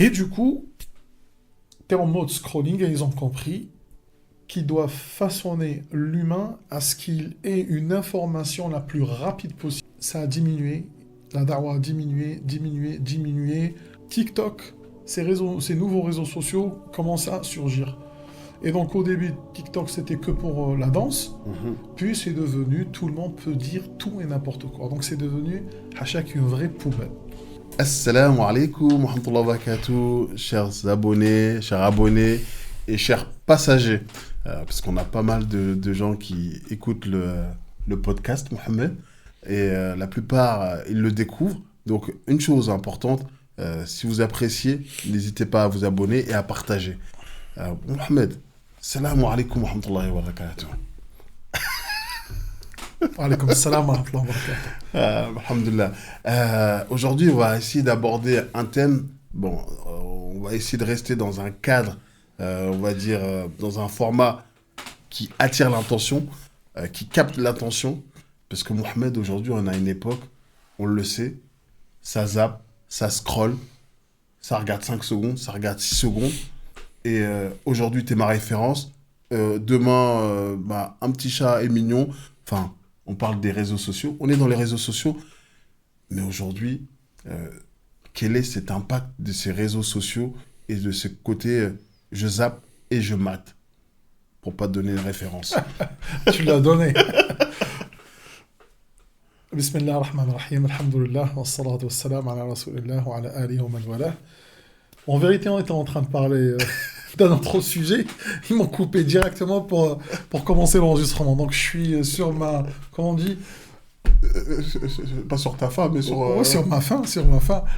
Et du coup, tu es en mode scrolling et ils ont compris qu'ils doivent façonner l'humain à ce qu'il ait une information la plus rapide possible. Ça a diminué, la dawa a diminué. TikTok, ces nouveaux réseaux sociaux commencent à surgir. Et donc au début, TikTok, c'était que pour la danse. Puis c'est devenu, tout le monde peut dire tout et n'importe quoi. Donc c'est devenu, à chaque une vraie poubelle. Assalamu alaikum wa rahmatullahi wa barakatuh, chers abonnés et chers passagers. Parce qu'on a pas mal de gens qui écoutent le podcast, Mohamed. Et la plupart, ils le découvrent. Donc, une chose importante, si vous appréciez, n'hésitez pas à vous abonner et à partager. Mohamed, assalamu alaikum wa rahmatullahi wa barakatuh. Alaykoum salam wa rahmatullahi wa barakatuh. Alhamdulillah. Aujourd'hui, on va essayer d'aborder un thème. Bon, on va essayer de rester dans un cadre, on va dire, dans un format qui attire l'attention, qui capte l'attention. Parce que Mohamed, aujourd'hui, on a une époque, on le sait, ça zappe, ça scrolle, ça regarde 5 secondes, ça regarde 6 secondes. Et aujourd'hui, tu es ma référence. Demain, un petit chat est mignon. Enfin, on parle des réseaux sociaux. On est dans les réseaux sociaux. Mais aujourd'hui, quel est cet impact de ces réseaux sociaux et de ce côté je zappe et je mate? Pour pas te donner une référence. Tu l'as donné. Bismillah ar-Rahman ar-Rahim, alhamdulillah, wa salatu wa salam ala rasulillah wa ala alihi wa man walah. En vérité, on était en train de parler d'un autre sujet. Ils m'ont coupé directement pour commencer l'enregistrement. Donc je suis sur ma... Comment on dit? Pas sur ta femme, mais sur... Oui, sur ma fin,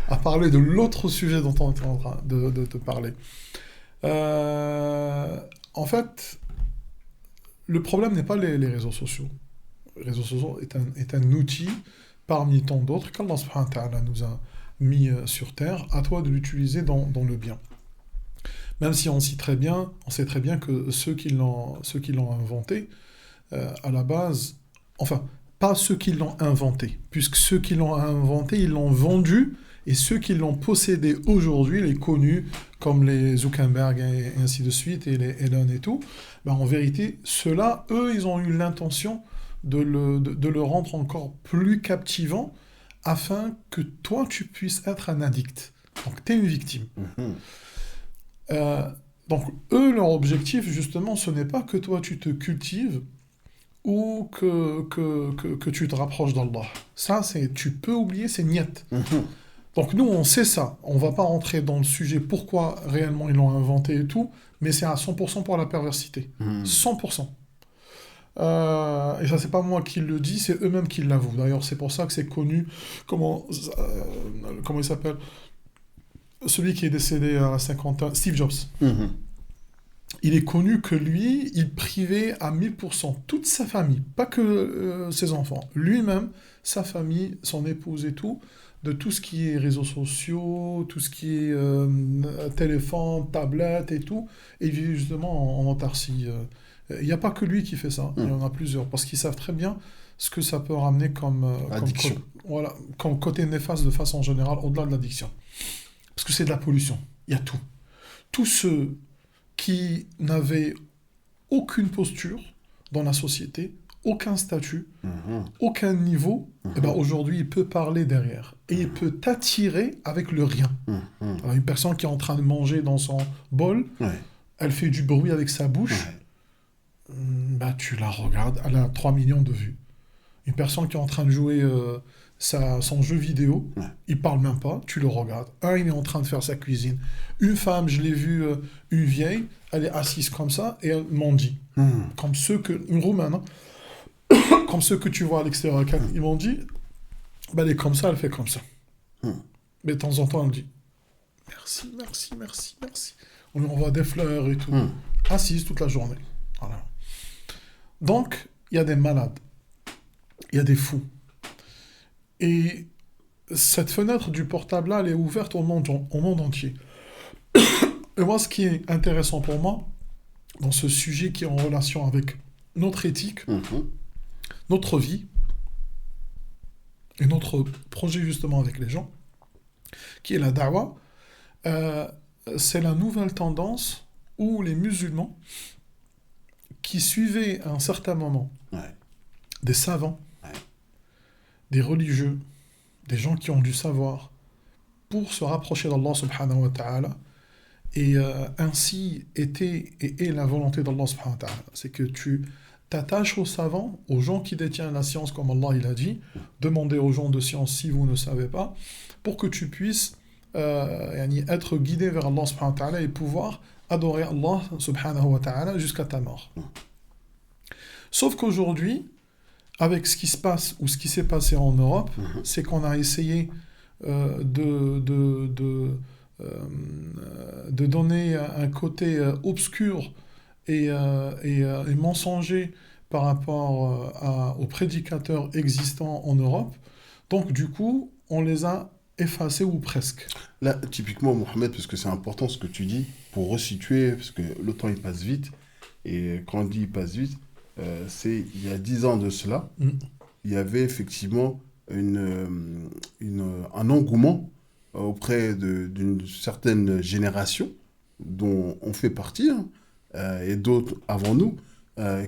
à parler de l'autre sujet dont on était en train de te parler. En fait, le problème n'est pas les réseaux sociaux. Les réseaux sociaux est un outil parmi tant d'autres qu'Allah subhanahu wa ta'ala nous a mis sur terre. À toi de l'utiliser dans le bien. Même si on sait très bien que ceux qui l'ont inventé, à la base, enfin, pas ceux qui l'ont inventé, puisque ceux qui l'ont inventé, ils l'ont vendu, et ceux qui l'ont possédé aujourd'hui, les connus, comme les Zuckerberg et ainsi de suite, et les Elon et tout, en vérité, ceux-là, eux, ils ont eu l'intention de le rendre encore plus captivant, afin que toi, tu puisses être un addict. Donc, tu es une victime. Donc, eux, leur objectif, justement, ce n'est pas que toi, tu te cultives ou que tu te rapproches d'Allah. Ça, tu peux oublier, c'est niet. Donc, nous, on sait ça. On ne va pas rentrer dans le sujet pourquoi réellement ils l'ont inventé et tout, mais c'est à 100% pour la perversité. 100%. Et ça, c'est pas moi qui le dis, c'est eux-mêmes qui l'avouent. D'ailleurs, c'est pour ça que c'est connu. Comment il s'appelle? Celui qui est décédé à la cinquantaine, Steve Jobs. Il est connu que lui, il privait à 1000% toute sa famille, pas que ses enfants, lui-même, sa famille, son épouse et tout, de tout ce qui est réseaux sociaux, tout ce qui est téléphone, tablette et tout, et il vit justement en autarcie. Il n'y a pas que lui qui fait ça, il y en a plusieurs, parce qu'ils savent très bien ce que ça peut ramener comme côté néfaste de façon générale, au-delà de l'addiction. Parce que c'est de la pollution, il y a tout. Tous ceux qui n'avaient aucune posture dans la société, aucun statut, aucun niveau, aujourd'hui, il peut parler derrière. Et il peut t'attirer avec le rien. Alors, une personne qui est en train de manger dans son bol, elle fait du bruit avec sa bouche, tu la regardes, elle a 3 millions de vues. Une personne qui est en train de jouer son jeu vidéo, il parle même pas, tu le regardes. Il est en train de faire sa cuisine. Une femme, je l'ai vue, une vieille, elle est assise comme ça et elle mendie. Comme une roumaine, comme ceux que tu vois à l'extérieur, ils m'ont dit, elle est comme ça, elle fait comme ça. Mais de temps en temps, elle dit, merci, merci, merci, merci. On lui envoie des fleurs et tout. Assise toute la journée. Voilà. Donc, il y a des malades. Il y a des fous. Et cette fenêtre du portable-là, elle est ouverte au monde entier. Et moi, ce qui est intéressant pour moi, dans ce sujet qui est en relation avec notre éthique, notre vie, et notre projet justement avec les gens, qui est la da'wa, Euh, c'est la nouvelle tendance où les musulmans qui suivaient à un certain moment Ouais, des savants, ouais. des religieux, des gens qui ont du savoir pour se rapprocher d'Allah subhanahu wa ta'ala et ainsi était et est la volonté d'Allah subhanahu wa ta'ala. C'est que tu t'attaches aux savants, aux gens qui détiennent la science comme Allah il a dit, demandez aux gens de science si vous ne savez pas, pour que tu puisses yani être guidé vers Allah subhanahu wa ta'ala et pouvoir adorer Allah subhanahu wa ta'ala jusqu'à ta mort. Sauf qu'aujourd'hui, avec ce qui se passe ou ce qui s'est passé en Europe, c'est qu'on a essayé de donner un côté obscur et mensonger par rapport aux prédicateurs existants en Europe. Donc du coup, on les a effacés ou presque. Là, typiquement, Mohamed, parce que c'est important ce que tu dis, pour resituer, parce que le temps il passe vite, et quand on dit il passe vite, c'est il y a 10 ans de cela, Mm. il y avait effectivement un engouement auprès d'une certaine génération, dont on fait partie, hein, et d'autres avant nous,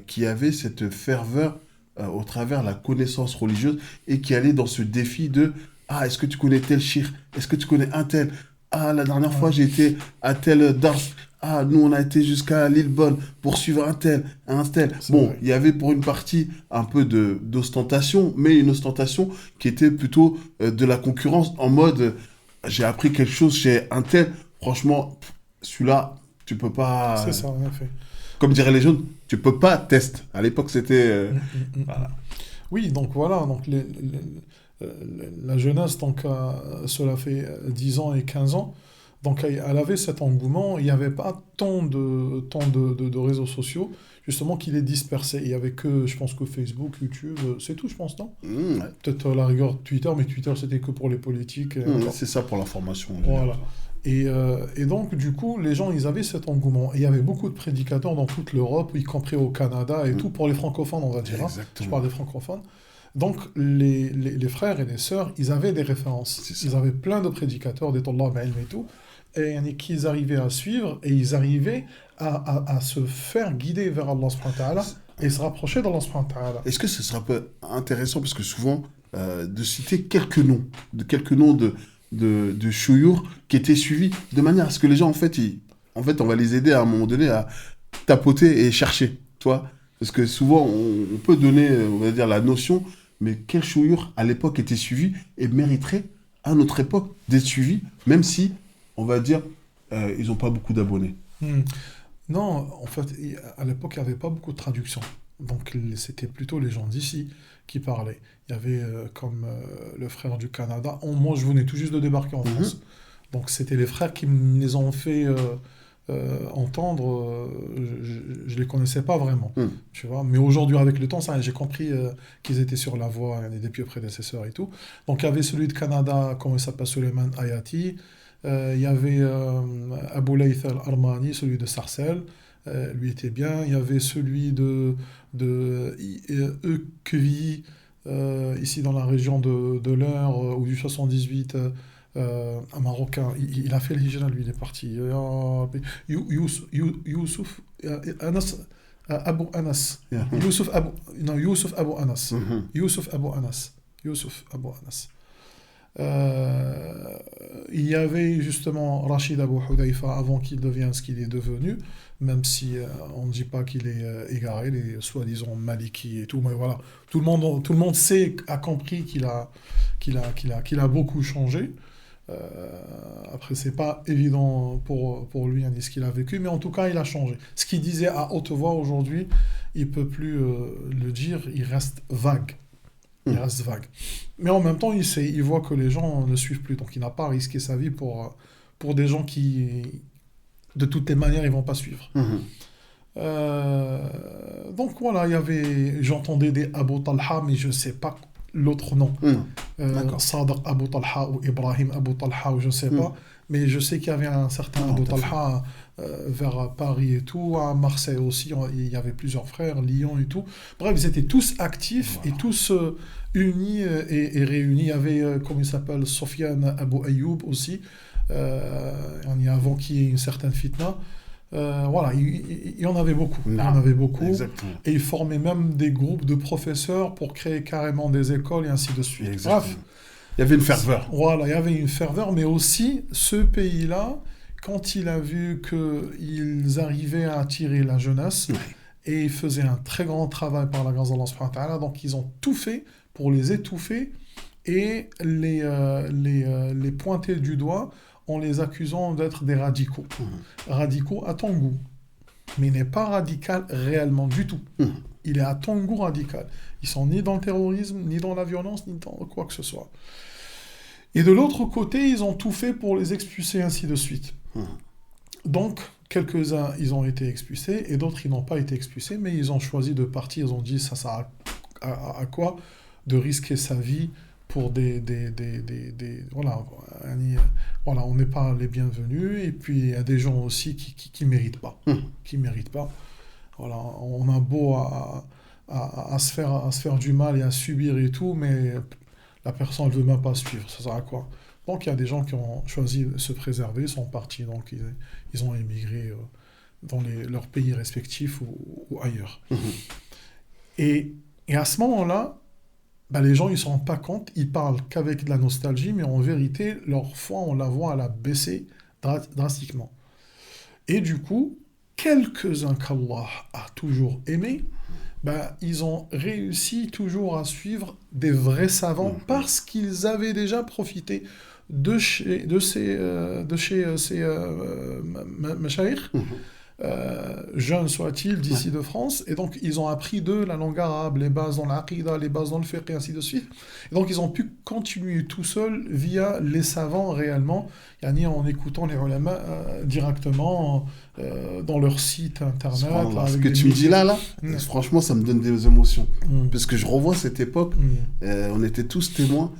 qui avaient cette ferveur au travers la connaissance religieuse et qui allaient dans ce défi de ah, est-ce que tu connais tel shir? Est-ce que tu connais un tel? Ah, la dernière fois, Ouais, j'ai été à tel dars. Ah, nous, on a été jusqu'à Lillebonne pour suivre un tel. c'est Bon, vrai. il y avait pour une partie un peu d'ostentation, mais une ostentation qui était plutôt de la concurrence en mode j'ai appris quelque chose chez un tel. Franchement, celui-là, tu peux C'est pas. ça, en effet. Comme diraient les jeunes, tu peux pas tester. À l'époque, c'était. Mm. Voilà. Oui, donc voilà, donc la jeunesse, donc, cela fait 10 ans et 15 ans, donc elle avait cet engouement, il n'y avait pas tant de réseaux sociaux, justement, qui les dispersaient. Il n'y avait que, je pense que Facebook, YouTube, c'est tout, je pense, non? Ouais. Peut-être la rigueur Twitter, mais Twitter, c'était que pour les politiques, et encore. C'est ça pour l'information en général. Voilà. Et donc, du coup, les gens, ils avaient cet engouement. Et il y avait beaucoup de prédicateurs dans toute l'Europe, y compris au Canada et tout, pour les francophones, on va dire, hein. Je Exactement. parle des francophones. Donc, les frères et les sœurs, ils avaient des références. C'est ça. Ils avaient plein de prédicateurs, des Tallah al-Ilm et tout, et qu'ils arrivaient à suivre, et ils arrivaient à se faire guider vers Allah subhanahu wa ta'ala, et se rapprocher d'Allah subhanahu wa ta'ala. Est-ce que ce serait pas intéressant, parce que souvent, de citer quelques noms de chouyours qui étaient suivis, de manière à ce que les gens, en fait, on va les aider à un moment donné à tapoter et chercher, tu vois? Parce que souvent, on peut donner, on va dire, la notion, mais quel chouyour, à l'époque, était suivi et mériterait, à notre époque, d'être suivi, même si, on va dire, ils n'ont pas beaucoup d'abonnés. Hmm. Non, en fait, à l'époque, il n'y avait pas beaucoup de traductions. Donc, c'était plutôt les gens d'ici qui parlaient. Il y avait comme le frère du Canada. Moi, je venais tout juste de débarquer en Mhm. France. Donc, c'était les frères qui me les ont fait entendre. Je ne les connaissais pas vraiment. Mhm. Tu vois. Mais aujourd'hui, avec le temps, ça, j'ai compris qu'ils étaient sur la voie des pieux prédécesseurs et tout. Donc, il y avait celui de Canada, comment il s'appelle, Suleiman Ayati. Il y avait Abou Layth al-Armani, celui de Sarcelles. Lui était bien. Il y avait celui de Equevilly, ici dans la région de l'Eure, ou du 78, un Marocain. Il a fait le hijra, lui, il est parti. Youssouf Anas, Abu Anas. Yeah. Youssouf Abu, non, Youssouf Abu Anas. Mhm. Youssouf Abu Anas. Youssouf Abu Anas. Il y avait justement Rachid Abu Hudayfa avant qu'il devienne ce qu'il est devenu, même si on ne dit pas qu'il est égaré, les soi-disant maliki et tout, mais voilà, tout le monde a compris qu'il a beaucoup changé. Après, c'est pas évident pour lui, hein, ce qu'il a vécu, mais en tout cas, il a changé. Ce qu'il disait à haute voix aujourd'hui, il peut plus le dire, il reste vague. Il reste vague. Mais en même temps, il voit que les gens ne suivent plus. Donc il n'a pas risqué sa vie pour des gens qui, de toutes les manières, ils vont pas suivre. Mhm. Donc voilà, j'entendais des Abu Talha, mais je sais pas l'autre nom. D'accord. Sadr Abu Talha ou Ibrahim Abu Talha ou je sais pas. Mais je sais qu'il y avait un certain Abu Talha vers Paris et tout, à Marseille aussi, il y avait plusieurs frères, Lyon et tout. Bref, ils étaient tous actifs et tous unis et réunis. Il y avait, comment il s'appelle, Sofiane Abu Ayoub aussi, avant qu'il y ait une certaine fitna. Voilà, il y en avait beaucoup. Il y en avait beaucoup. Exactement. Et ils formaient même des groupes de professeurs pour créer carrément des écoles et ainsi de suite. Exactement. Bref. Il y avait une ferveur. Voilà, il y avait une ferveur, mais aussi ce pays-là, quand il a vu qu'ils arrivaient à attirer la jeunesse, et ils faisaient un très grand travail par la grâce d'Allah subhanahu wa ta'ala, donc ils ont tout fait pour les étouffer et les pointer du doigt en les accusant d'être des radicaux. Radicaux à ton goût, mais il n'est pas radical réellement du tout. Il est à ton goût radical. Ils sont ni dans le terrorisme, ni dans la violence, ni dans quoi que ce soit. Et de l'autre côté, ils ont tout fait pour les expulser, ainsi de suite. Donc, quelques-uns, ils ont été expulsés, et d'autres, ils n'ont pas été expulsés, mais ils ont choisi de partir. Ils ont dit, ça sert à quoi de risquer sa vie pour voilà, on n'est pas les bienvenus, et puis il y a des gens aussi qui méritent pas. Qui méritent pas. Voilà, on a beau à se faire du mal et à subir et tout, mais la personne ne veut même pas suivre. Ça sert à quoi? Donc il y a des gens qui ont choisi de se préserver, sont partis, donc ils ont émigré dans leurs pays respectifs ou ailleurs. Et à ce moment-là, les gens ils ne se rendent pas compte, ils parlent qu'avec de la nostalgie, mais en vérité, leur foi, on la voit, elle a baissé drastiquement. Et du coup, quelques-uns qu'Allah a toujours aimés, ils ont réussi toujours à suivre des vrais savants parce qu'ils avaient déjà profité de ces mashayikh, jeunes soient-ils, d'ici de France, et donc ils ont appris d'eux la langue arabe, les bases dans l'aqida, les bases dans le fiqh, et ainsi de suite. Et donc ils ont pu continuer tout seuls via les savants réellement, en écoutant les ulama directement dans leur site internet. Ce que tu me dis là, franchement, ça me donne des émotions. Parce que je revois cette époque, on était tous témoins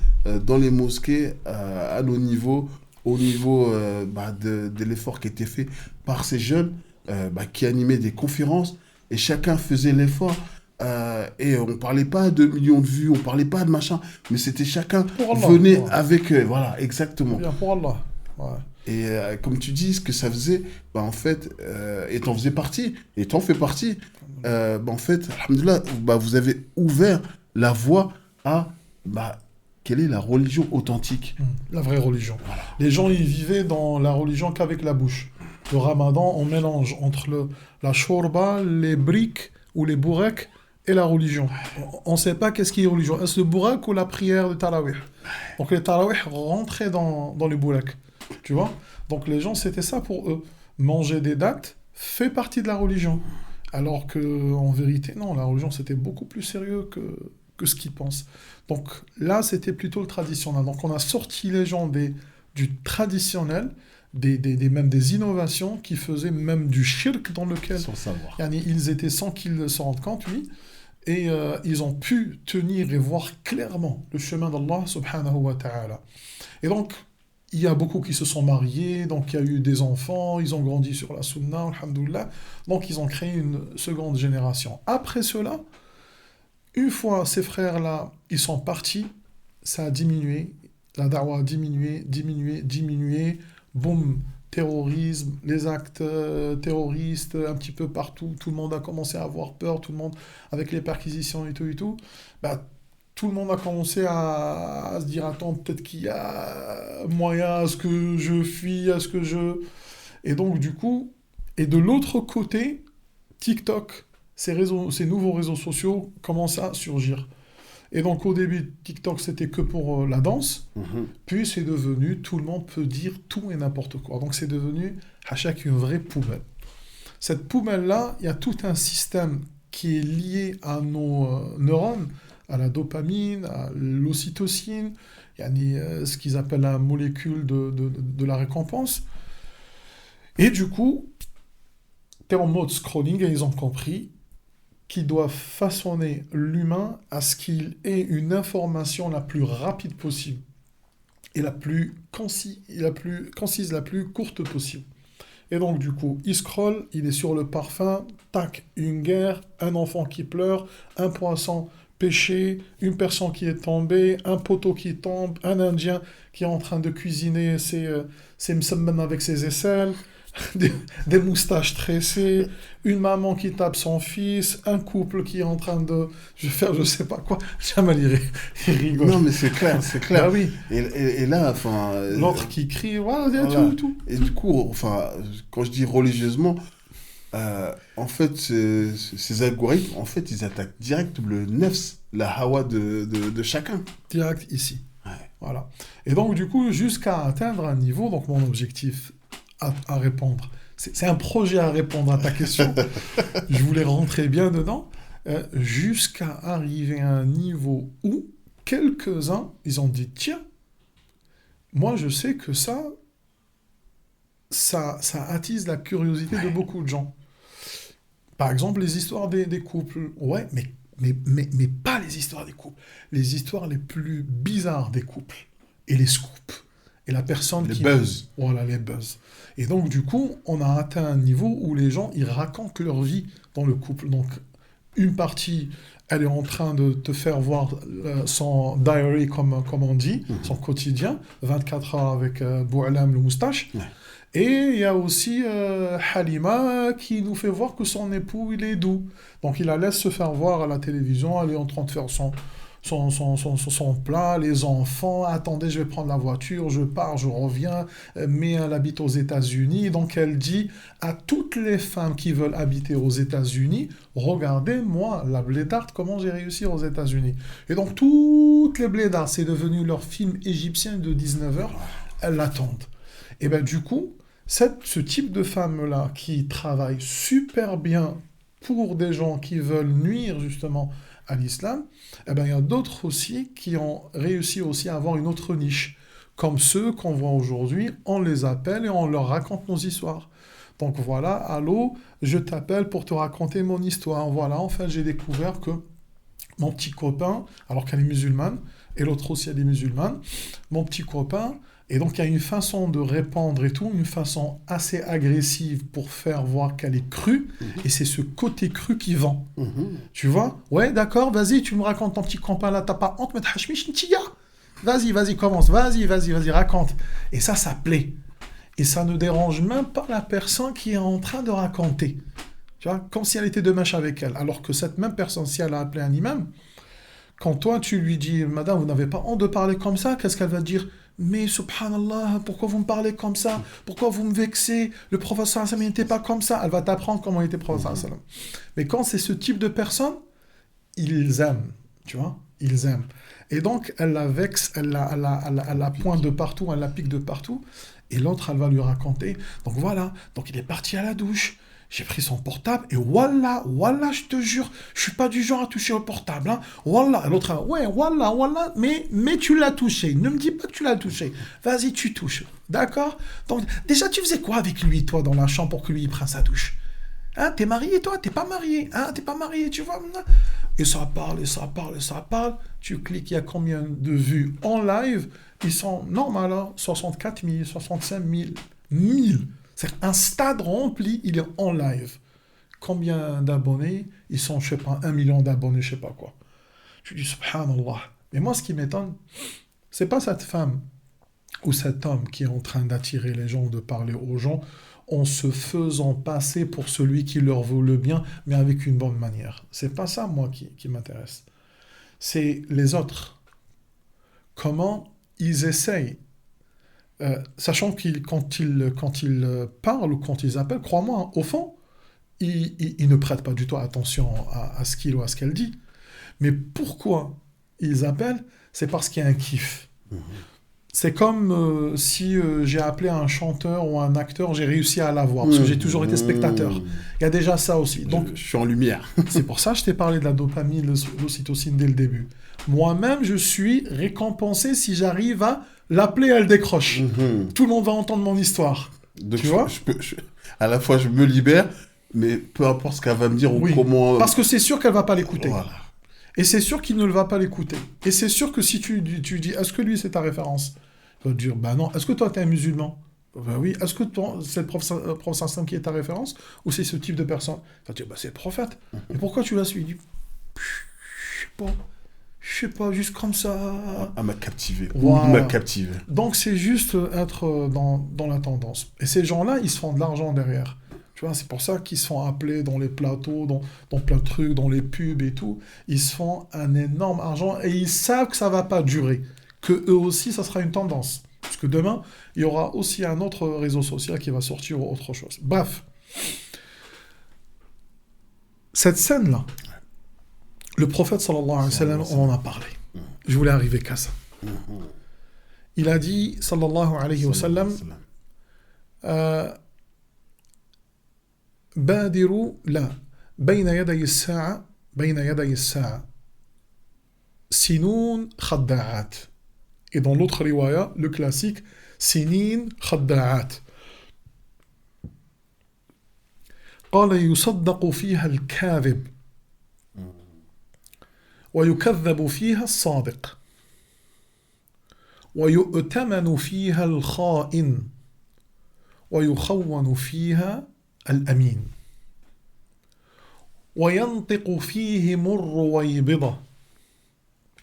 dans les mosquées à nos niveaux, au niveau de l'effort qui était fait par ces jeunes qui animaient des conférences, et chacun faisait l'effort. Et on ne parlait pas de millions de vues, on ne parlait pas de machin, mais c'était chacun venait avec... voilà, exactement. Bien pour Allah. Ouais. Et comme tu dis, ce que ça faisait, en fait, et t'en faisais partie, et t'en fais partie, en fait, alhamdoulilah, vous avez ouvert la voie à quelle est la religion authentique. La vraie religion. Voilà. Les gens, ils vivaient dans la religion qu'avec la bouche. Le ramadan, on mélange entre la shorba, les briques ou les bourreks et la religion. On ne sait pas qu'est-ce qui est religion. Est-ce le bourrek ou la prière de tarawih? Donc les tarawih rentraient dans le bourrek. Tu vois? Donc les gens, c'était ça pour eux. Manger des dattes fait partie de la religion. Alors qu'en vérité, non, la religion, c'était beaucoup plus sérieux que ce qu'ils pensent. Donc là, c'était plutôt le traditionnel. Donc on a sorti les gens du traditionnel, même des innovations qui faisaient même du shirk dans lequel sans savoir. Ils étaient sans qu'ils se rendent compte, oui. Et ils ont pu tenir et voir clairement le chemin d'Allah subhanahu wa ta'ala. Et donc, il y a beaucoup qui se sont mariés, donc il y a eu des enfants, ils ont grandi sur la sunna, alhamdoulilah. Donc ils ont créé une seconde génération. Après cela, une fois ces frères-là, ils sont partis, ça a diminué, la da'wah a diminué, boum, terrorisme, les actes terroristes un petit peu partout, tout le monde a commencé à avoir peur, tout le monde, avec les perquisitions et tout, tout le monde a commencé à se dire, attends, peut-être qu'il y a moyen à ce que je fuis, à ce que je... Et donc, du coup, et de l'autre côté, TikTok, ces nouveaux réseaux sociaux commencent à surgir. Et donc, au début, TikTok, c'était que pour la danse. Puis, c'est devenu, tout le monde peut dire tout et n'importe quoi. Donc, c'est devenu, à chaque une vraie poubelle. Cette poubelle-là, il y a tout un système qui est lié à nos neurones, à la dopamine, à l'ocytocine, ce qu'ils appellent la molécule de la récompense. Et du coup, tu es en mode scrolling et ils ont compris, qui doit façonner l'humain à ce qu'il ait une information la plus rapide possible et la plus concise, la plus courte possible. Et donc, du coup, il scrolle, il est sur le parfum, tac, une guerre, un enfant qui pleure, un poisson pêché, une personne qui est tombée, un poteau qui tombe, un Indien qui est en train de cuisiner ses msemmem avec ses aisselles, des moustaches tressées, une maman qui tape son fils, un couple qui est en train de faire je sais pas quoi. Jamal, il rigole. Non, mais c'est clair, c'est clair. Ah oui. Et là, enfin... L'autre qui crie, voilà, voilà. tout. Et du coup, enfin, quand je dis religieusement, en fait, ces algorithmes, en fait, ils attaquent direct le nefs, la hawa de chacun. Direct ici. Ouais. Voilà. Et donc, du coup, jusqu'à atteindre un niveau, donc mon objectif à répondre, c'est un projet à répondre à ta question. Je voulais rentrer bien dedans, jusqu'à arriver à un niveau où quelques-uns, ils ont dit, tiens, moi je sais que ça attise la curiosité de beaucoup de gens. Par exemple, les histoires des couples. Ouais, mais pas les histoires des couples. Les histoires les plus bizarres des couples. Et les scoops. Et la personne les buzz. Voilà, les buzz. Et donc, du coup, on a atteint un niveau où les gens, ils racontent leur vie dans le couple. Donc, une partie, elle est en train de te faire voir son diary, comme on dit, son quotidien, 24 heures avec Boualam, le moustache. Ouais. Et il y a aussi Halima qui nous fait voir que son époux, il est doux. Donc, il la laisse se faire voir à la télévision, elle est en train de faire son plat, les enfants, attendez, je vais prendre la voiture, je pars, je reviens, mais elle habite aux États-Unis. Donc elle dit à toutes les femmes qui veulent habiter aux États-Unis, regardez, moi, la blédarde, comment j'ai réussi aux États-Unis. Et donc toutes les blédards, c'est devenu leur film égyptien de 19h, elles l'attendent. Et bien du coup, ce type de femme-là qui travaille super bien pour des gens qui veulent nuire justement à l'islam, eh ben, il y a d'autres aussi qui ont réussi aussi à avoir une autre niche. Comme ceux qu'on voit aujourd'hui, on les appelle et on leur raconte nos histoires. Donc voilà, allô, je t'appelle pour te raconter mon histoire. Voilà, enfin j'ai découvert que mon petit copain, alors qu'elle est musulmane, et l'autre aussi elle est musulmane, mon petit copain, et donc il y a une façon de répandre et tout, une façon assez agressive pour faire voir qu'elle est crue, et c'est ce côté cru qui vend. Tu vois? Ouais, d'accord, vas-y, tu me racontes ton petit copain là, t'as pas honte, mais t'hashmish ntiya. Vas-y, commence, vas-y, raconte. Et ça plaît. Et ça ne dérange même pas la personne qui est en train de raconter. Tu vois, comme si elle était de mèche avec elle. Alors que cette même personne, si elle a appelé un imam, quand toi tu lui dis, madame, vous n'avez pas honte de parler comme ça, qu'est-ce qu'elle va dire? Mais subhanallah, pourquoi vous me parlez comme ça? Pourquoi vous me vexez? Le prophète sallallahu alayhi wa sallam n'était pas comme ça. Elle va t'apprendre comment était le prophète sallallahu alayhi wa sallam. Mais quand c'est ce type de personne, ils aiment, tu vois, ils aiment. Et donc, elle la vexe, elle la pointe de partout, elle la pique de partout. Et l'autre, elle va lui raconter. Donc voilà, donc il est parti à la douche. J'ai pris son portable et wallah, je te jure, je suis pas du genre à toucher au portable. Hein. Wallah. L'autre, ouais, wallah, mais tu l'as touché. Ne me dis pas que tu l'as touché. Vas-y, tu touches. D'accord? Donc, déjà, tu faisais quoi avec lui, toi, dans la chambre pour que lui, il prenne sa douche? Hein, t'es marié, toi? T'es pas marié? Hein, t'es pas marié, tu vois? Et ça parle. Tu cliques, il y a combien de vues en live? Ils sont normaux, hein, 64 000, 65 000, 1000. C'est un stade rempli, il est en live. Combien d'abonnés? Ils sont, je sais pas, 1 million d'abonnés, je sais pas quoi. Je dis, subhanallah. Mais moi, ce qui m'étonne, c'est pas cette femme ou cet homme qui est en train d'attirer les gens, de parler aux gens, en se faisant passer pour celui qui leur veut le bien, mais avec une bonne manière. C'est pas ça, moi, qui m'intéresse. C'est les autres. Comment ils essayent, sachant qu'ils, quand ils parlent ou quand ils appellent, crois-moi, hein, au fond, ils ne prêtent pas du tout attention à ce qu'il ou à ce qu'elle dit. Mais pourquoi ils appellent? C'est parce qu'il y a un kiff. C'est comme si j'ai appelé un chanteur ou un acteur, j'ai réussi à l'avoir, parce que j'ai toujours été spectateur. Il y a déjà ça aussi. Donc, je suis en lumière. C'est pour ça que je t'ai parlé de la dopamine, l'ocytocine dès le début. Moi-même, je suis récompensé si j'arrive à l'appeler, elle décroche. Tout le monde va entendre mon histoire. Donc tu vois à la fois, je me libère, mais peu importe ce qu'elle va me dire ou Oui. comment... Parce que c'est sûr qu'elle va pas l'écouter. Voilà. Et c'est sûr qu'il ne va pas l'écouter. Et c'est sûr que si tu dis, est-ce que lui c'est ta référence? Il va te dire, bah non. Est-ce que toi tu es un musulman? Ben oui. Est-ce que toi, c'est le prophète sallam qui est ta référence? Ou c'est ce type de personne? Il va te dire, bah c'est le prophète. Et pourquoi tu l'as suivi? Il dit, je sais pas, juste comme ça. Elle m'a captivé. Voilà. Il m'a captivé. Donc c'est juste être dans la tendance. Et ces gens-là, ils se font de l'argent derrière. Tu vois, c'est pour ça qu'ils se font appeler dans les plateaux, dans plein de trucs, dans les pubs et tout. Ils se font un énorme argent et ils savent que ça va pas durer. Que eux aussi, ça sera une tendance. Parce que demain, il y aura aussi un autre réseau social qui va sortir ou autre chose. Bref. Cette scène-là, le prophète sallallahu alayhi wa sallam, on en a parlé. Je voulais arriver qu'à ça. Il a dit, sallallahu alayhi wa sallam, بادروا لا بين يدي الساعة سنون خداعات. Et dans l'autre riwaya, le classique, سنين خداعات. قال يصدق فيها الكاذب ويكذب فيها الصادق ويؤتمن فيها الخائن ويخون فيها الأمين وينطق فيهم الرويبضة.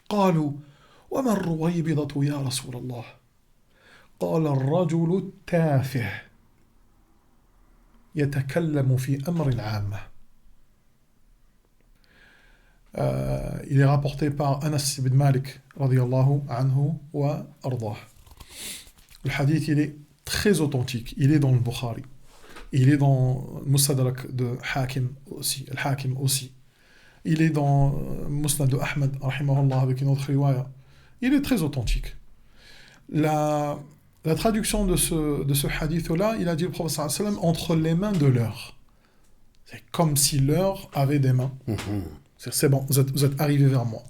قالوا وما الرويبضة يا رسول الله؟ قال الرجل التافه يتكلم في أمر العامة. Il est rapporté par Anas ibn Malik radiyallahu anhu wa ardah. Le hadith, il est très authentique. Il est dans le Bukhari. Il est dans le Mustadrak de Hakim aussi. Le Hakim aussi. Il est dans Musnad de Ahmed rahimahullah avec une autre riwaya. Il est très authentique. La traduction de ce hadith-là, il a dit le prophète sallallahu alayhi wa sallam, entre les mains de l'heure. C'est comme si l'heure avait des mains. C'est bon, vous êtes arrivé vers moi.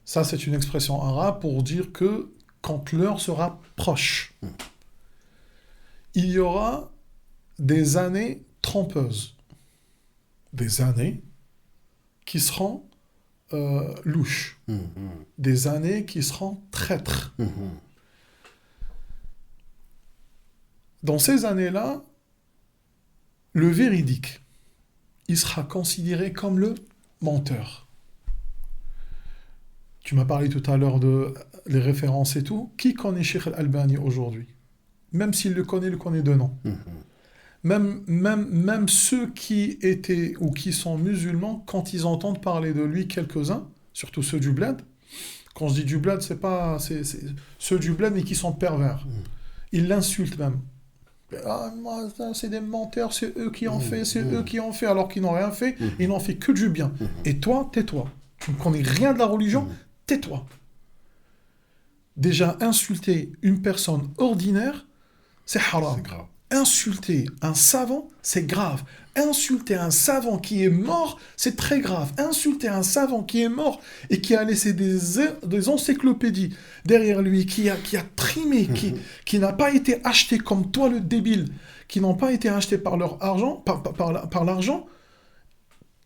Ça, c'est une expression arabe pour dire que quand l'heure sera proche, il y aura des années trompeuses. Des années qui seront louches. Des années qui seront traîtres. Dans ces années-là, le véridique, il sera considéré comme le menteur. Tu m'as parlé tout à l'heure de les références et tout. Qui connaît Cheikh Al-Albani aujourd'hui? Même s'il le connaît de nom. Même ceux qui étaient ou qui sont musulmans, quand ils entendent parler de lui, quelques-uns, surtout ceux du bled, quand je dis du bled, c'est ceux du bled mais qui sont pervers. Ils l'insultent même. Ah, c'est des menteurs, c'est eux qui ont fait, alors qu'ils n'ont rien fait, ils n'ont fait que du bien. Et toi, tais-toi. Tu ne connais rien de la religion, tais-toi. Déjà, insulter une personne ordinaire, c'est haram. C'est grave. Insulter un savant, c'est grave. Insulter un savant qui est mort, c'est très grave. Insulter un savant qui est mort et qui a laissé des encyclopédies derrière lui, qui a trimé, qui n'a pas été acheté comme toi le débile, qui n'ont pas été achetés par leur argent, par l'argent,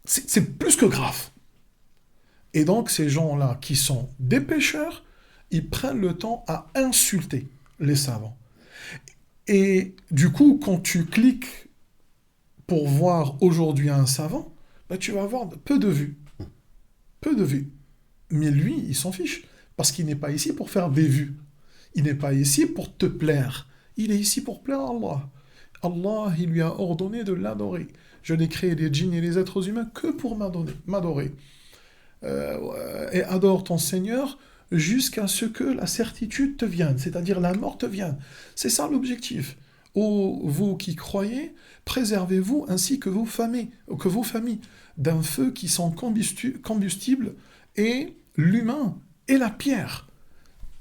c'est plus que grave. Et donc ces gens-là qui sont des pécheurs, ils prennent le temps à insulter les savants. Et du coup, quand tu cliques pour voir aujourd'hui un savant, bah, tu vas avoir peu de vues. Peu de vues. Mais lui, il s'en fiche. Parce qu'il n'est pas ici pour faire des vues. Il n'est pas ici pour te plaire. Il est ici pour plaire à Allah. Allah, il lui a ordonné de l'adorer. Je n'ai créé les djinns et les êtres humains que pour m'adorer. Et adore ton Seigneur jusqu'à ce que la certitude te vienne, c'est-à-dire la mort te vienne. C'est ça l'objectif. Ô vous qui croyez, préservez-vous ainsi que vos familles d'un feu qui sont combustibles et l'humain et la pierre.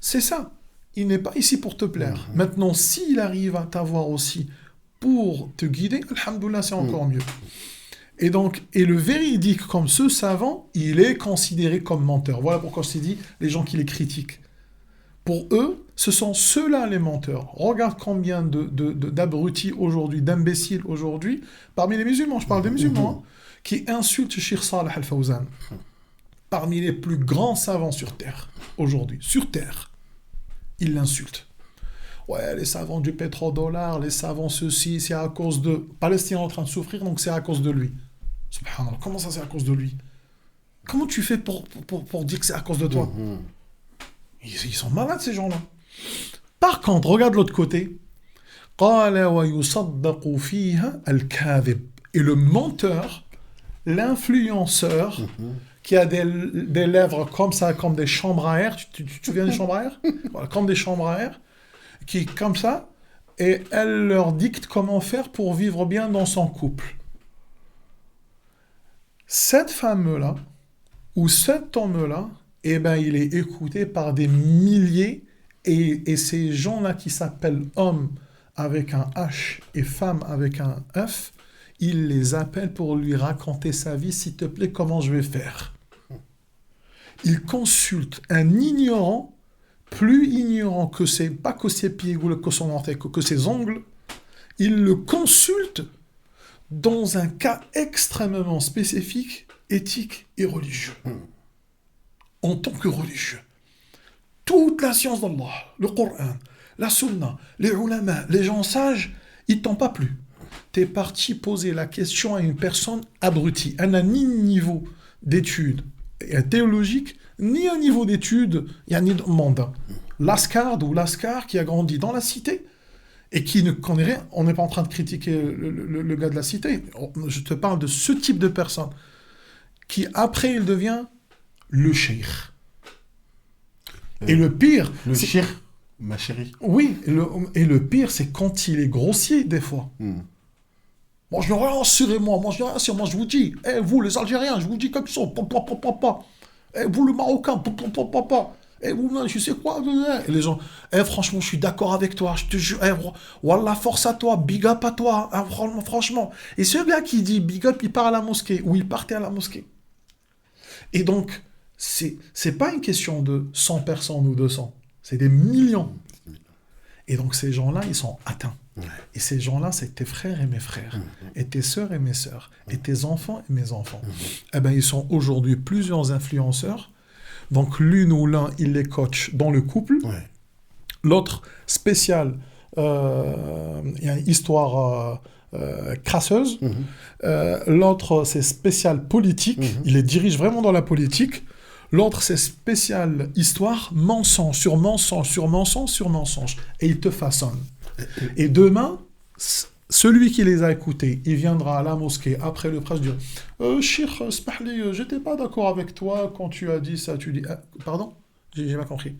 C'est ça. Il n'est pas ici pour te plaire. Maintenant, s'il arrive à t'avoir aussi pour te guider, alhamdoulilah, c'est encore mieux. Et donc, le véridique comme ce savant, il est considéré comme menteur. Voilà pourquoi je t'ai dit, les gens qui les critiquent. Pour eux, ce sont ceux-là les menteurs. Regarde combien d'abrutis aujourd'hui, d'imbéciles aujourd'hui, parmi les musulmans, je parle des musulmans, qui insultent Cheikh Saleh Al-Fawzan. Parmi les plus grands savants sur Terre, aujourd'hui, sur Terre, ils l'insultent. Ouais, les savants du pétrodollar, les savants ceci, c'est à cause de... Palestine est en train de souffrir, donc c'est à cause de lui. Subhanallah, comment ça c'est à cause de lui? Comment tu fais pour dire que c'est à cause de toi? Ils sont malades ces gens-là. Par contre, regarde l'autre côté. قال ويصدق فيها الكاذب. Et le menteur, l'influenceur, qui a des lèvres comme ça, comme des chambres à air. Tu te souviens des chambres à air? Voilà, comme des chambres à air, qui comme ça, et elle leur dicte comment faire pour vivre bien dans son couple. Cette femme-là, ou cet homme-là, eh ben, il est écouté par des milliers, et ces gens-là qui s'appellent hommes avec un H et femmes avec un F, il les appelle pour lui raconter sa vie, s'il te plaît, comment je vais faire. Il consulte un ignorant, plus ignorant que ses, pas que ses pieds ou que son orteil, que ses ongles, il le consulte dans un cas extrêmement spécifique, éthique et religieux. En tant que religieux. Toute la science d'Allah, le Coran, la Sunna, les ulama, les gens sages, ils t'ont pas plu. T'es parti poser la question à une personne abrutie. Elle n'a ni niveau d'études théologiques, ni un niveau d'études, il y a ni de mandat. Lascard ou Lascar qui a grandi dans la cité et qui ne connaît rien. On n'est pas en train de critiquer le gars de la cité. Je te parle de ce type de personne qui, après, il devient le cheikh. Et le pire... Le cheikh, ma chérie. Oui, et le pire, c'est quand il est grossier, des fois. Moi, je n'ai rien assuré, moi je n'ai rien assuré, moi, je vous dis, vous, les Algériens, je vous dis comme ça, vous, le Marocain, et vous, je sais quoi, et les gens, franchement, je suis d'accord avec toi, je te jure, Wallah, force à toi, big up à toi, franchement. Et ce gars qui dit big up, il part à la mosquée, ou il partait à la mosquée. Et donc, c'est pas une question de 100 personnes ou 200, c'est des millions. Et donc, ces gens-là, ils sont atteints. Et ces gens-là, c'est tes frères et mes frères, et tes sœurs et mes sœurs, et tes enfants et mes enfants. Eh bien, ils sont aujourd'hui plusieurs influenceurs. Donc, l'une ou l'un, il les coach dans le couple. L'autre, spécial, il y a une histoire crasseuse. L'autre, c'est spécial politique. Il les dirige vraiment dans la politique. L'autre, c'est spécial histoire, mensonge sur mensonge sur mensonge sur mensonge. Et il te façonne. Et demain, celui qui les a écoutés, il viendra à la mosquée après le prêche dire Cheikh, Spahli, j'étais pas d'accord avec toi quand tu as dit ça. Tu dis pardon? J'ai pas compris.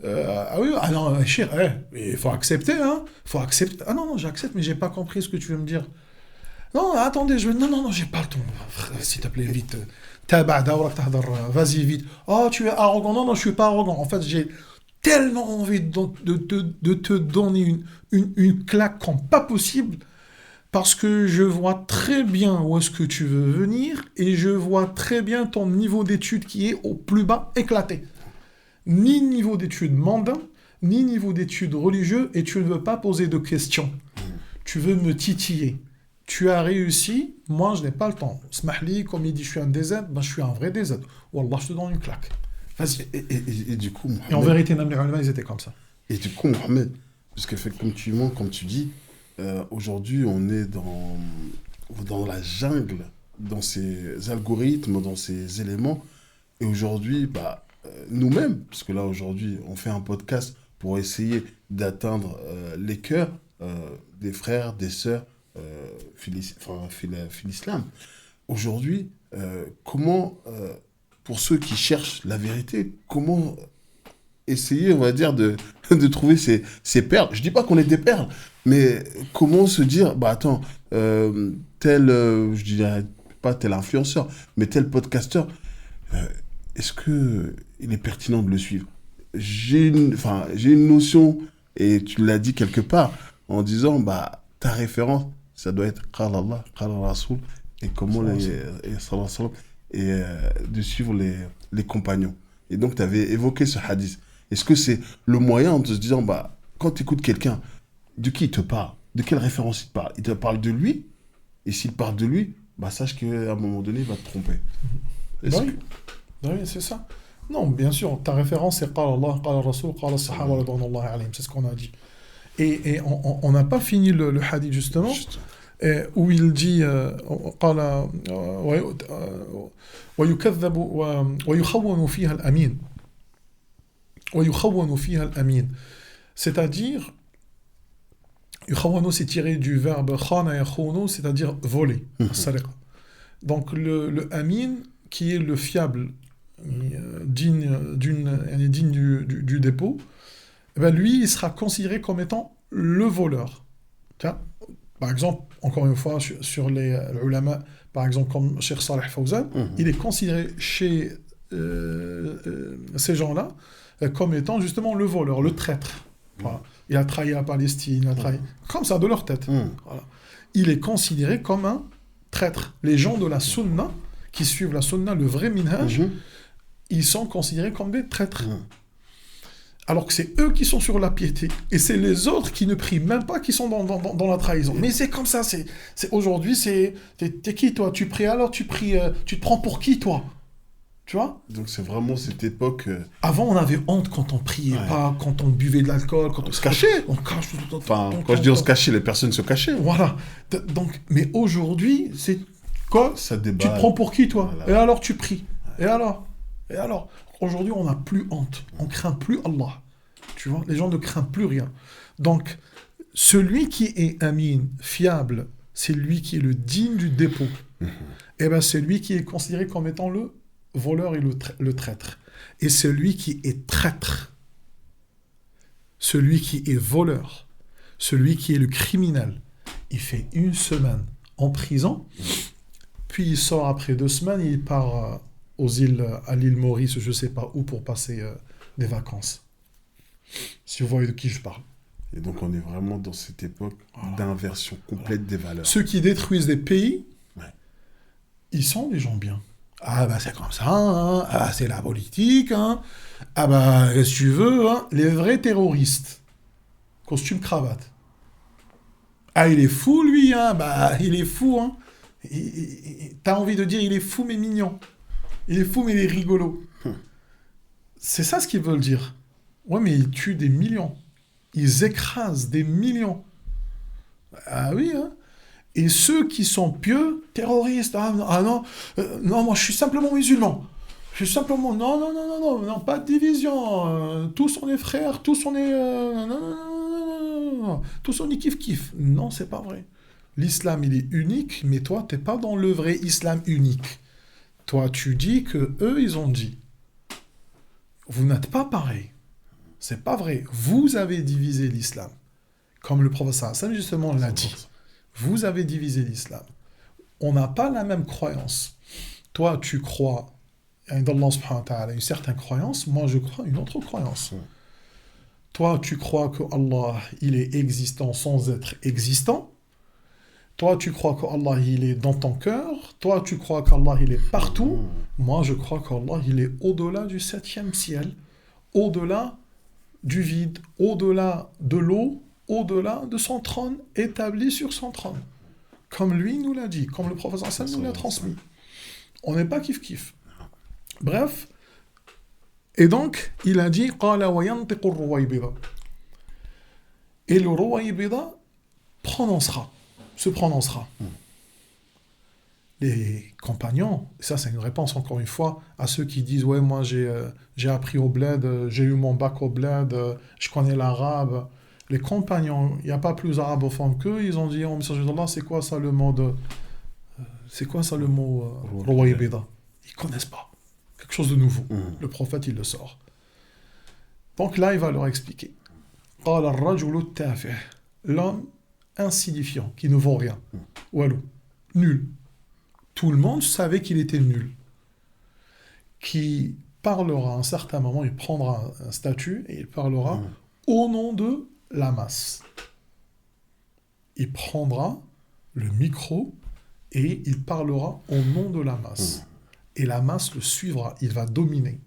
Ah oui, ah non, Cheikh, il faut accepter, hein. Faut accepter. Ah non, j'accepte, mais j'ai pas compris ce que tu veux me dire. Non, attendez, non, j'ai pas le temps. S'il te plaît, vite. Vas-y, vite. Oh, tu es arrogant. Non, je suis pas arrogant. En fait, j'ai tellement envie de te donner une claque comme pas possible, parce que je vois très bien où est-ce que tu veux venir, et je vois très bien ton niveau d'études qui est au plus bas, éclaté. Ni niveau d'études mondain, ni niveau d'études religieux, et tu ne veux pas poser de questions. Tu veux me titiller. Tu as réussi, moi je n'ai pas le temps. Smahli, comme il dit, je suis un DZ, je suis un vrai DZ. Wallah, je te donne une claque. Vas-y. Et du coup, Mohamed, et en vérité, même les ulama, ils étaient comme ça. Et du coup, Mohamed, parce qu'effectivement, comme tu dis, aujourd'hui, on est dans la jungle, dans ces algorithmes, dans ces éléments. Et aujourd'hui, nous-mêmes, parce que là, aujourd'hui, on fait un podcast pour essayer d'atteindre les cœurs des frères, des sœurs, Philislam. Aujourd'hui, comment... pour ceux qui cherchent la vérité, comment essayer, on va dire, de trouver ces perles. Je dis pas qu'on est des perles, mais comment se dire, attends, je dirais pas tel influenceur, mais tel podcasteur, est-ce qu'il est pertinent de le suivre? J'ai une notion, et tu l'as dit quelque part, en disant, ta référence, ça doit être Qala Allah, Qala Rasoul, et comment et de suivre les compagnons. Et donc, tu avais évoqué ce hadith. Est-ce que c'est le moyen de se dire, bah, quand tu écoutes quelqu'un, de qui il te parle? De quelle référence il te parle? Il te parle de lui? Et s'il parle de lui, bah, sache qu'à un moment donné, il va te tromper. Est-ce Oui, que- oui, c'est ça. Non, bien sûr, ta référence c'est Qala Allah, Qala Rasoul, Qala Sahaba, radouanallahu alayhim, c'est ce qu'on a dit. Et on n'a pas fini le hadith justement, Juste. où il dit قال ويكذب ويخون فيها الأمين ويخون فيها الأمين, c'est-à-dire يخون c'est tiré du verbe khana yakhunu, c'est-à-dire voler, السرقة. Donc le amin qui est le fiable, digne du dépôt, eh ben lui il sera considéré comme étant le voleur. Tiens, par exemple, encore une fois, sur les ulama, par exemple, comme Cheikh Saleh Fawzan, il est considéré chez ces gens-là comme étant justement le voleur, le traître. Voilà. Il a trahi la Palestine, il a trahi... Comme ça, de leur tête. Voilà. Il est considéré comme un traître. Les gens de la sunna, qui suivent la sunna, le vrai minhaj, ils sont considérés comme des traîtres. Alors que c'est eux qui sont sur la piété. Et c'est les autres qui ne prient même pas, qui sont dans la trahison. Mais c'est comme ça. Aujourd'hui, t'es qui, toi? Tu pries alors, tu pries... tu te prends pour qui, toi? Tu vois? Donc c'est vraiment cette époque... Avant, on avait honte quand on priait pas, quand on buvait de l'alcool, quand on se cachait. On cache. Enfin, quand je dis on se cachait, les personnes se cachaient. Voilà. Donc, mais aujourd'hui, c'est quoi? Ça débat. Tu te prends pour qui, toi? Voilà. Et alors, tu pries. Et alors? Aujourd'hui, on n'a plus honte. On craint plus Allah. Tu vois? Les gens ne craignent plus rien. Donc, celui qui est amin, fiable, c'est lui qui est le digne du dépôt. Et ben, c'est lui qui est considéré comme étant le voleur et le traître. Et celui qui est traître, celui qui est voleur, celui qui est le criminel, il fait 1 semaine en prison, puis il sort après 2 semaines, il part aux îles, à l'île Maurice, je ne sais pas où, pour passer des vacances. Si vous voyez de qui je parle. Et donc on est vraiment dans cette époque d'inversion complète des valeurs. Ceux qui détruisent des pays, Ouais. ils sont des gens bien. Ah bah c'est comme ça, hein. Ah bah c'est la politique, hein. Ah bah qu'est-ce que tu veux, hein. Les vrais terroristes, costume cravate. Ah il est fou lui, hein. Bah il est fou, hein. T'as envie de dire il est fou mais mignon. Il est fou mais il est rigolo. C'est ça ce qu'ils veulent dire. Ouais mais ils tuent des millions. Ils écrasent des millions. Ah oui, hein. Et ceux qui sont pieux, terroristes, non, moi je suis simplement musulman. Je suis simplement, non, pas de division. Tous on est frères, tous on est, non, tous on est kiff. Non, c'est pas vrai. L'islam il est unique, mais toi t'es pas dans le vrai islam unique. Toi tu dis que eux ils ont dit. Vous n'êtes pas pareil. C'est pas vrai. Vous avez divisé l'islam, comme le prophète Hassan justement l'a dit. Vous avez divisé l'islam. On n'a pas la même croyance. Toi, tu crois d'Allah subhanahu wa ta'ala une certaine croyance, moi je crois une autre croyance. Toi, tu crois que Allah, il est existant sans être existant. Toi, tu crois qu'Allah, il est dans ton cœur. Toi, tu crois qu'Allah, il est partout. Moi, je crois qu'Allah, il est au-delà du 7e ciel, au-delà du vide, au-delà de l'eau, au-delà de son trône, établi sur son trône. Comme lui nous l'a dit, comme le prophète Hassan nous l'a transmis. On n'est pas kiff-kiff. Bref. Et donc, il a dit قَالَ وَيَنْطِقُ الرُّوَيْبِضَ. Et le Ruwaybida se prononcera. Les compagnons, ça c'est une réponse encore une fois à ceux qui disent ouais moi j'ai appris au bled, j'ai eu mon bac au bled, je connais l'arabe. Les compagnons, il n'y a pas plus arabophones qu'eux, ils ont dit au messager d'Allah, c'est quoi ça le mot Ruwaybida? Ils connaissent pas. Quelque chose de nouveau. Le prophète, il le sort. Donc là, il va leur expliquer. قال الرجل التافه, l'homme insignifiant, qui ne vaut rien. Walou, nul. Tout le monde savait qu'il était nul. Qui parlera à un certain moment, il prendra un statut et il parlera au nom de la masse. Il prendra le micro et il parlera au nom de la masse. Et la masse le suivra, il va dominer.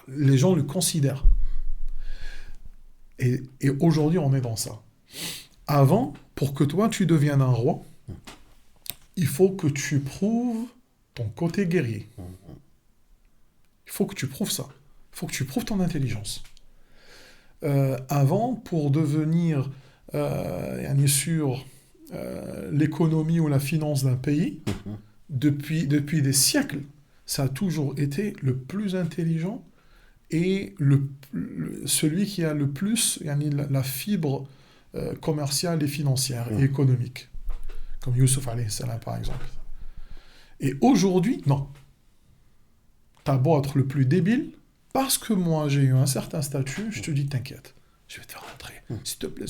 Les gens le considèrent. Et aujourd'hui, on est dans ça. Avant, pour que toi, tu deviennes un roi, il faut que tu prouves ton côté guerrier. Il faut que tu prouves ça. Il faut que tu prouves ton intelligence. Avant, pour devenir sur l'économie ou la finance d'un pays, depuis des siècles, ça a toujours été le plus intelligent et celui qui a le plus la fibre commerciale et financière et économique. Comme Youssouf alayhi salam, par exemple. Et aujourd'hui, non. T'as beau être le plus débile, parce que moi j'ai eu un certain statut, je te dis t'inquiète, je vais te faire rentrer. S'il te plaît,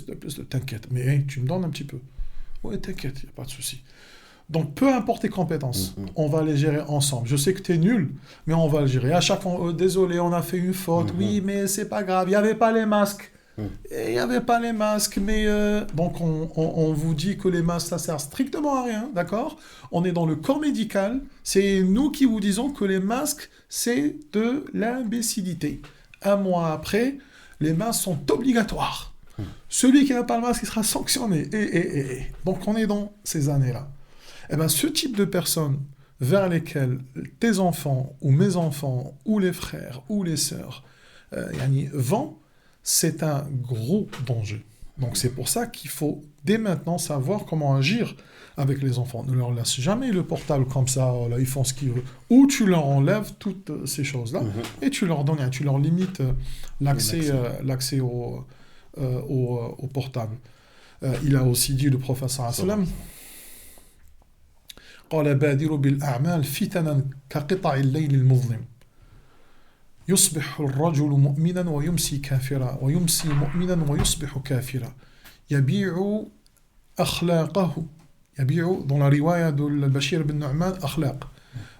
t'inquiète. Mais hey, tu me donnes un petit peu. Ouais, t'inquiète, il n'y a pas de souci. Donc peu importe tes compétences, on va les gérer ensemble. Je sais que t'es nul, mais on va le gérer. À chaque fois, désolé, on a fait une faute. Oui, mais c'est pas grave, il n'y avait pas les masques. Il n'y avait pas les masques, mais donc on vous dit que les masques, ça sert strictement à rien, d'accord? On est dans le corps médical, c'est nous qui vous disons que les masques, c'est de l'imbécilité. Un mois après, les masques sont obligatoires. Celui qui n'a pas le masque, il sera sanctionné. Donc on est dans ces années-là. Eh bien, ce type de personnes vers lesquelles tes enfants, ou mes enfants, ou les frères, ou les sœurs, vont, c'est un gros danger. Donc c'est pour ça qu'il faut dès maintenant savoir comment agir avec les enfants. Ne leur laisse jamais le portable comme ça, là, ils font ce qu'ils veulent. Ou tu leur enlèves toutes ces choses-là et tu leur donnes, tu leur limites l'accès au portable. Il a aussi dit, le prophète sallallahu alayhi wa sallam, قال بادروا بالأعمال فتنا كقطع الليل المظلم يصبح الرجل مؤمنا ويمسي كافرا ويمسي مؤمنا ويصبح كافرا يبيع أخلاقه يبيع dans la riwaya de Bashir bin Nu'man أخلاق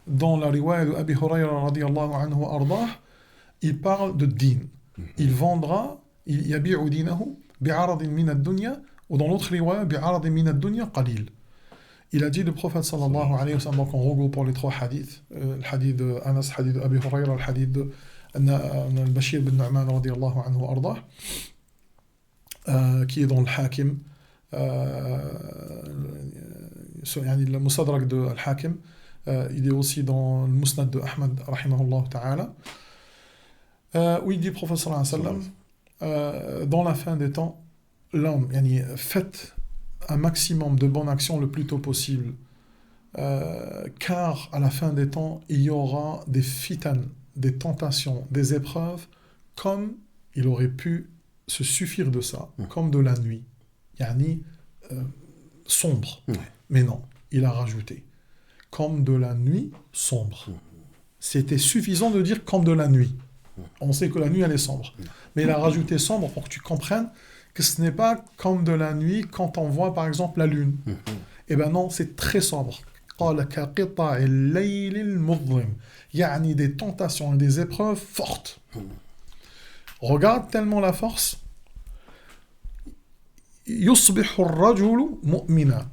dans la riwaya de Abi Hurayra radiyallahu anhu wa ardah il parle de din il vendra يبيع دينه بعرض من الدنيا ou dans l'autre riwaya بعرض من الدنيا قليل. Il a dit, le prophète sallallahu alayhi wa sallam, donc on regroupe pour les trois hadiths, le hadith de Anas, le hadith de Abi Hurayra, le hadith de Bashir bin Nu'man radiyallahu anhu wa ardah, qui est dans le Hakim, le Musadrak de Al-Hakim, il est aussi dans le Musnad de Ahmad rahimahullah ta'ala, où il dit, le prophète sallallahu alayhi wa sallam, dans la fin des temps, l'homme, faites un maximum de bonnes actions le plus tôt possible, car à la fin des temps, il y aura des fitan, des tentations, des épreuves, comme il aurait pu se suffire de ça, comme de la nuit, sombre. Mais non, il a rajouté, comme de la nuit sombre. C'était suffisant de dire comme de la nuit. On sait que la nuit, elle est sombre. Mais il a rajouté sombre pour que tu comprennes que ce n'est pas comme de la nuit quand on voit par exemple la lune. Eh bien non, c'est très sombre. Il y a des tentations et des épreuves fortes. Regarde tellement la force. يصبح الرجل مؤمنا.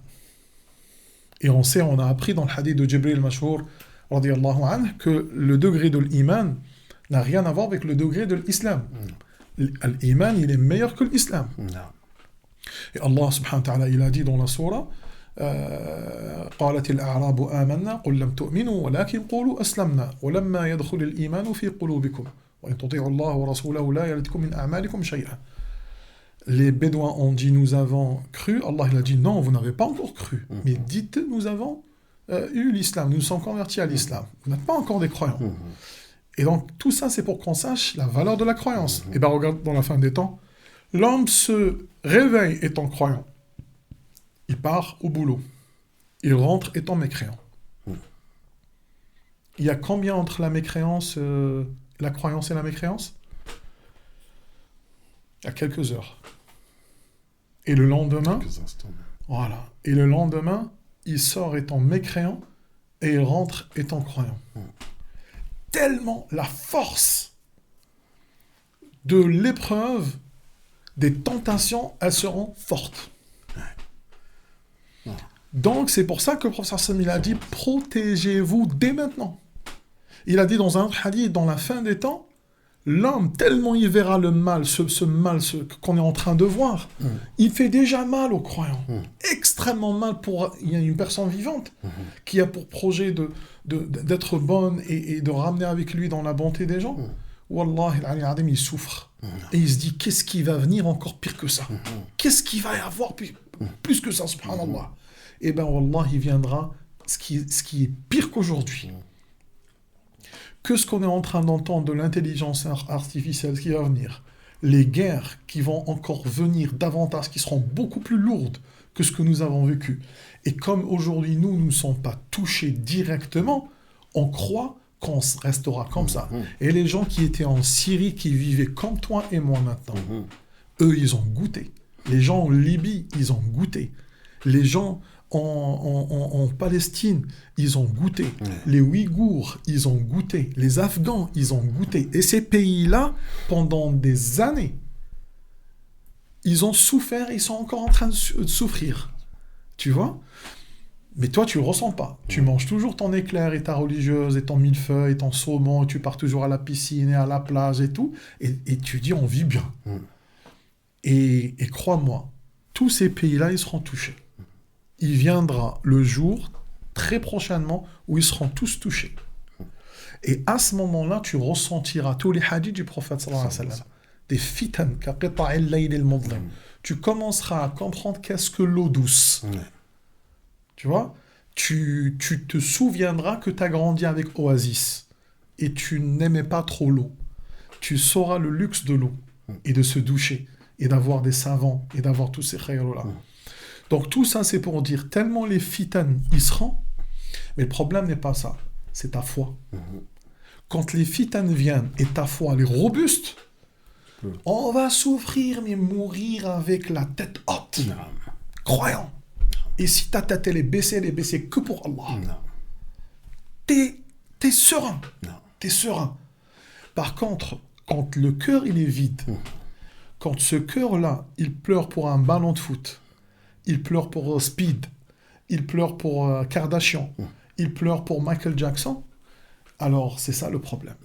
Et on sait, on a appris dans le hadith de Jibril Mashhour radiyallahu anhu que le degré de l'iman n'a rien à voir avec le degré de l'islam. L'iman, il est meilleur que l'islam. Et Allah subhanahu wa ta'ala, il a dit dans la surah قالت الأعراب آمنا قل لم تؤمنوا ولكن قولوا أسلمنا ولما يدخل الإيمان في قلوبكم وإن تطيعوا الله ورسوله لا يلدكم من أعمالكم شيئا. Les Bédouins ont dit nous avons cru. Allah il a dit non, vous n'avez pas encore cru. Mais dites nous avons eu l'islam, nous nous sommes convertis à l'islam. Vous n'êtes pas encore des croyants. Et donc, tout ça, c'est pour qu'on sache la valeur de la croyance. Et bien, regarde, dans la fin des temps, l'homme se réveille étant croyant. Il part au boulot. Il rentre étant mécréant. Il y a combien entre la mécréance, la croyance et la mécréance? Il y a quelques heures. Et le lendemain, voilà. Et le lendemain, il sort étant mécréant et il rentre étant croyant. Tellement la force de l'épreuve, des tentations, elles seront fortes. Donc c'est pour ça que le professeur Sam il a dit protégez-vous dès maintenant. Il a dit dans un autre hadith, dans la fin des temps, L'homme, tellement il verra le mal, ce mal qu'on est en train de voir, il fait déjà mal aux croyants. Extrêmement mal pour il y a une personne vivante qui a pour projet d'être bonne et de ramener avec lui dans la bonté des gens. Wallahi, al-Adim, il souffre. Et il se dit, qu'est-ce qui va venir encore pire que ça? Qu'est-ce qu'il va y avoir plus que ça, subhanallah? Eh bien, Wallah, il viendra ce qui est pire qu'aujourd'hui. Que ce qu'on est en train d'entendre de l'intelligence artificielle qui va venir, les guerres qui vont encore venir davantage, qui seront beaucoup plus lourdes que ce que nous avons vécu. Et comme aujourd'hui, nous ne sommes pas touchés directement, on croit qu'on restera comme ça. Et les gens qui étaient en Syrie, qui vivaient comme toi et moi maintenant, eux, ils ont goûté. Les gens en Libye, ils ont goûté. Les gens en Palestine, ils ont goûté. Les Ouïghours, ils ont goûté. Les Afghans, ils ont goûté. Et ces pays-là, pendant des années, ils ont souffert, ils sont encore en train de souffrir. Tu vois? Mais toi, tu ne le ressens pas. Tu manges toujours ton éclair et ta religieuse et ton millefeuille et ton saumon, et tu pars toujours à la piscine et à la plage et tout. Et tu dis, on vit bien. Et crois-moi, tous ces pays-là, ils seront touchés. Il viendra le jour, très prochainement, où ils seront tous touchés. Et à ce moment-là, tu ressentiras tous les hadiths du prophète sallallahu alayhi wa sallam. Des fitan, kaqita'il layl al-mudlim. Tu commenceras à comprendre qu'est-ce que l'eau douce. Tu vois, tu te souviendras que tu as grandi avec Oasis et tu n'aimais pas trop l'eau. Tu sauras le luxe de l'eau et de se doucher et d'avoir des savants et d'avoir tous ces khayrs-là. Donc tout ça, c'est pour dire, tellement les fitanes, ils seront, mais le problème n'est pas ça, c'est ta foi. Quand les fitanes viennent et ta foi, elle est robuste, on va souffrir, mais mourir avec la tête haute, croyant. Et si ta tête, elle est baissée que pour Allah. T'es serein. T'es serein. Par contre, quand le cœur, il est vide, quand ce cœur-là, il pleure pour un ballon de foot, il pleure pour Speed, il pleure pour Kardashian, il pleure pour Michael Jackson, alors c'est ça le problème.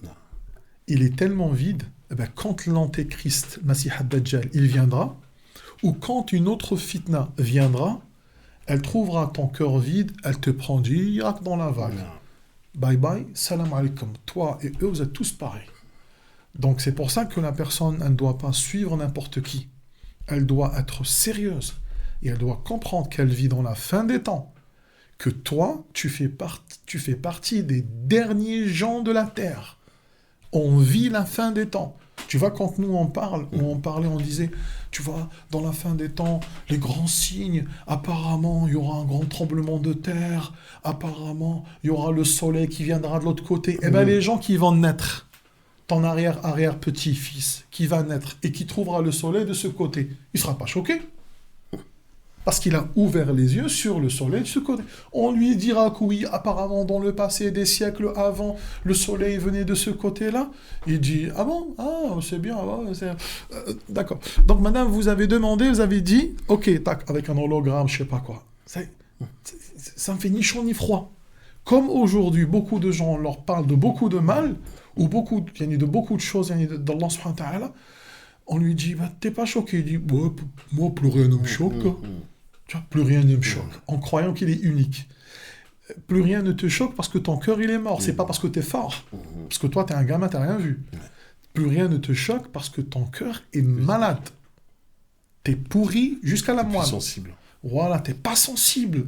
Il est tellement vide, eh bien, quand l'antéchrist, Masih ad-Dajjal, il viendra, ou quand une autre fitna viendra, elle trouvera ton cœur vide, elle te prend direct dans la vague. Bye bye, salam alaikum. Toi et eux, vous êtes tous pareils. Donc c'est pour ça que la personne, elle ne doit pas suivre n'importe qui. Elle doit être sérieuse. Et elle doit comprendre qu'elle vit dans la fin des temps. Que toi, tu fais partie des derniers gens de la terre. On vit la fin des temps. Tu vois, quand nous on parlait, on disait, tu vois, dans la fin des temps, les grands signes, apparemment, il y aura un grand tremblement de terre, apparemment, il y aura le soleil qui viendra de l'autre côté. Eh bien, les gens qui vont naître, ton arrière-petit-fils, qui va naître et qui trouvera le soleil de ce côté, il ne sera pas choqué. Parce qu'il a ouvert les yeux sur le soleil de ce côté. On lui dira que oui, apparemment, dans le passé, des siècles avant, le soleil venait de ce côté-là. Il dit, ah bon? Ah, c'est bien. D'accord. Donc, madame, vous avez demandé, vous avez dit, ok, tac, avec un hologramme, je sais pas quoi. Ça me fait ni chaud ni froid. Comme aujourd'hui, beaucoup de gens leur parlent de beaucoup de mal, ou il y a de beaucoup de choses, il y a d'Allah subhanahu wa ta'ala, on lui dit, bah, t'es pas choqué? Il dit, ouais, moi, plus rien ne me choque. Tu vois, plus rien ne me choque, en croyant qu'il est unique. Plus rien ne te choque parce que ton cœur, il est mort. C'est pas parce que t'es fort. Parce que toi, t'es un gamin, t'as rien vu. Plus rien ne te choque parce que ton cœur est malade. T'es pourri jusqu'à la moelle. Sensible. Voilà, t'es pas sensible.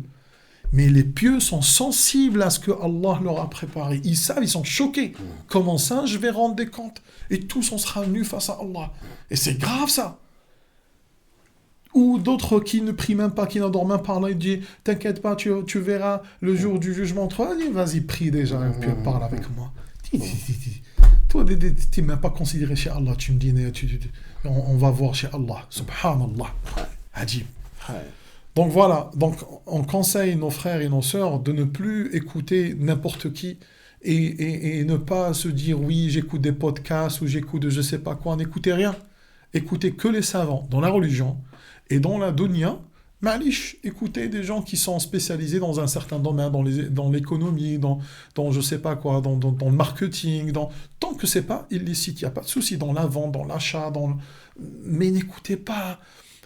Mais les pieux sont sensibles à ce que Allah leur a préparé. Ils savent, ils sont choqués. Comment ça, je vais rendre des comptes? Et tous, on sera nus face à Allah. Et c'est grave, ça. Ou d'autres qui ne prient même pas, qui n'endorment même pas, là, il dit, t'inquiète pas, tu verras le jour du jugement. Toi, dis, vas-y, prie déjà, et puis parle avec moi. Toi, t'es même pas considéré chez Allah, tu me dis, on va voir chez Allah. Subhanallah. Ajib. Donc voilà, donc on conseille nos frères et nos sœurs de ne plus écouter n'importe qui et ne pas se dire, oui, j'écoute des podcasts ou j'écoute de je sais pas quoi, n'écoutez rien. Écoutez que les savants dans la religion. Et dans la dunya, Malish, écoutez des gens qui sont spécialisés dans un certain domaine, dans l'économie, dans je sais pas quoi, dans le marketing, tant que c'est pas illicite, il n'y a pas de souci dans la vente, dans l'achat, mais n'écoutez pas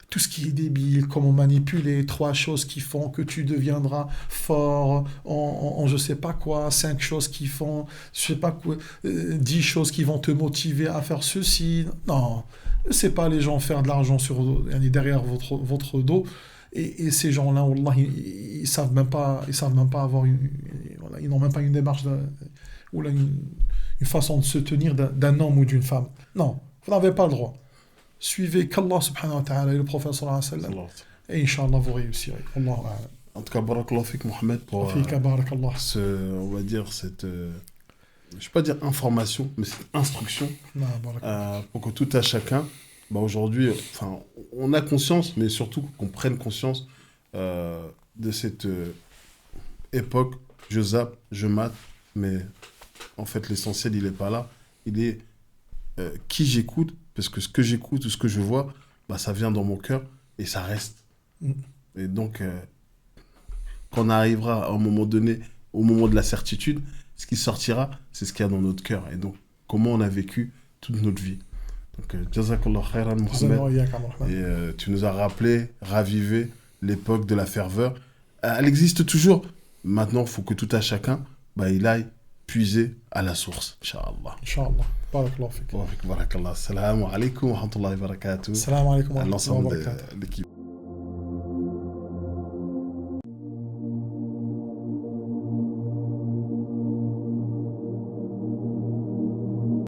tout ce qui est débile, comment manipuler, 3 choses qui font que tu deviendras fort en je sais pas quoi, 5 choses qui font, je sais pas quoi, 10 choses qui vont te motiver à faire ceci. Non, laissez pas les gens faire de l'argent derrière votre dos. Et ces gens-là, wallah, ils savent même pas avoir voilà, ils n'ont même pas une démarche ou là, une façon de se tenir d'un homme ou d'une femme. Non, vous n'avez pas le droit. Suivez qu'Allah subhanahu wa ta'ala et le prophète sallallahu alayhi wa sallam. Et Inch'Allah, vous réussirez. Allahu a'lam. En tout cas, barakallahu fik, Mohamed, pour Fika barakallah. on va dire, cette, je ne vais pas dire information, mais cette instruction, Non, barakallah. pour que tout à chacun, bah aujourd'hui, enfin, on a conscience, mais surtout qu'on prenne conscience de cette époque. Je zappe, je mate, mais en fait, l'essentiel, il n'est pas là. Il est qui j'écoute, parce que ce que j'écoute ou ce que je vois, bah, ça vient dans mon cœur et ça reste. Mm. Et donc, quand on arrivera à un moment donné, au moment de la certitude, ce qui sortira, c'est ce qu'il y a dans notre cœur. Et donc, comment on a vécu toute notre vie. Donc, Jazakallah khairan, Mohamed. Et tu nous as rappelé, ravivé l'époque de la ferveur. Elle existe toujours. Maintenant, il faut que tout à chacun, bah, il aille puiser à la source. Inch'Allah. Inch'Allah. Barakallah fik. Barakallah. Salam alaikum wa rahmatullahi wa barakatuh. Salam alaikum wa À rahmatullahi wa l'ensemble barakatuh. de l'équipe.